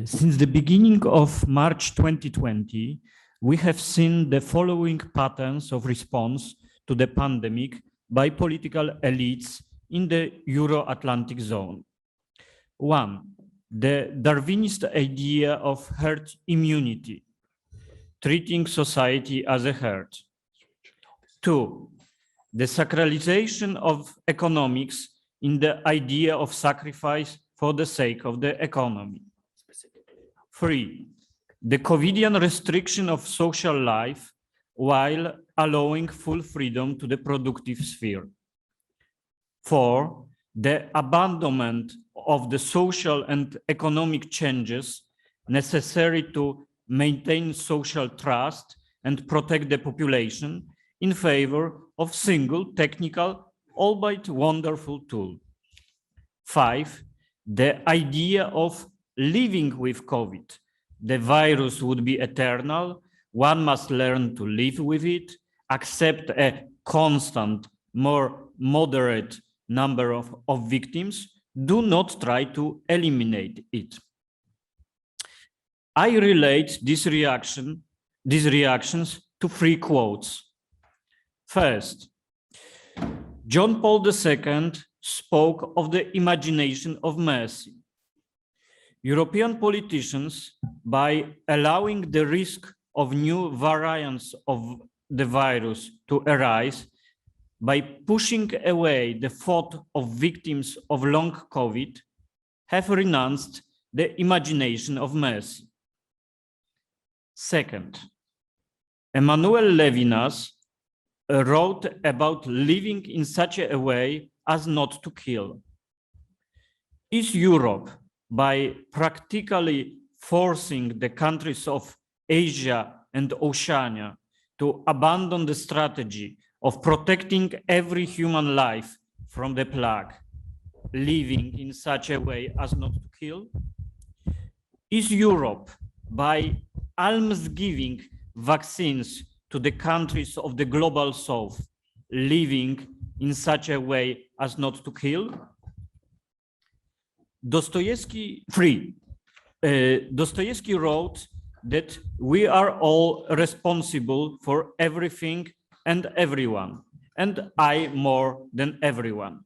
Since the beginning of March 2020, we have seen the following patterns of response to the pandemic by political elites in the Euro-Atlantic zone. One, the Darwinist idea of herd immunity, treating society as a herd. Two, the sacralization of economics in the idea of sacrifice for the sake of the economy. Three, the COVIDian restriction of social life while allowing full freedom to the productive sphere. Four, the abandonment of the social and economic changes necessary to maintain social trust and protect the population in favor of single technical, albeit wonderful tool. Five, the idea of living with COVID. The virus would be eternal. One must learn to live with it, accept a constant, more moderate number of victims. Do not try to eliminate it. I relate these reactions to three quotes. First, John Paul II spoke of the imagination of mercy. European politicians, by allowing the risk of new variants of the virus to arise, by pushing away the thought of victims of long COVID, have renounced the imagination of mercy. Second, Emmanuel Levinas wrote about living in such a way as not to kill. Is Europe, by practically forcing the countries of Asia and Oceania to abandon the strategy of protecting every human life from the plague, living in such a way as not to kill? Is Europe, by alms-giving vaccines to the countries of the global south, living in such a way as not to kill? Dostoevsky wrote that we are all responsible for everything and everyone, and I more than everyone.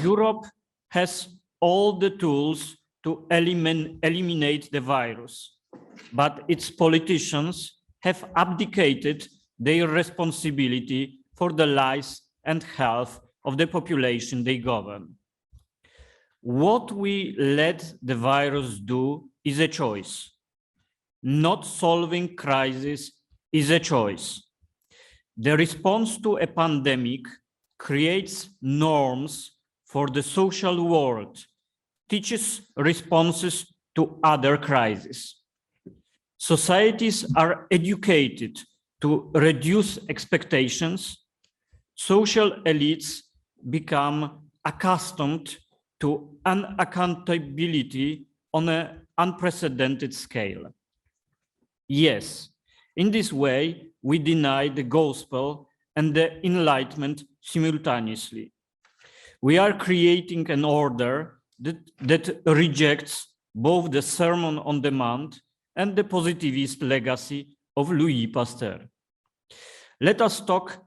Europe has all the tools to eliminate the virus, but its politicians have abdicated their responsibility for the lives and health of the population they govern. What we let the virus do is a choice. Not solving crisis is a choice. The response to a pandemic creates norms for the social world, teaches responses to other crises. Societies are educated to reduce expectations. Social elites become accustomed to unaccountability on an unprecedented scale. Yes, in this way, we deny the gospel and the enlightenment simultaneously. We are creating an order that rejects both the Sermon on Demand and the positivist legacy of Louis Pasteur. Let us talk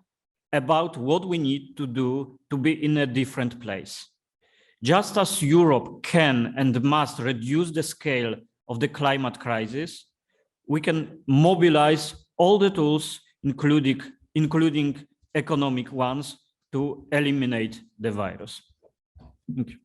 about what we need to do to be in a different place. Just as Europe can and must reduce the scale of the climate crisis, we can mobilize all the tools, including economic ones, to eliminate the virus. Thank you.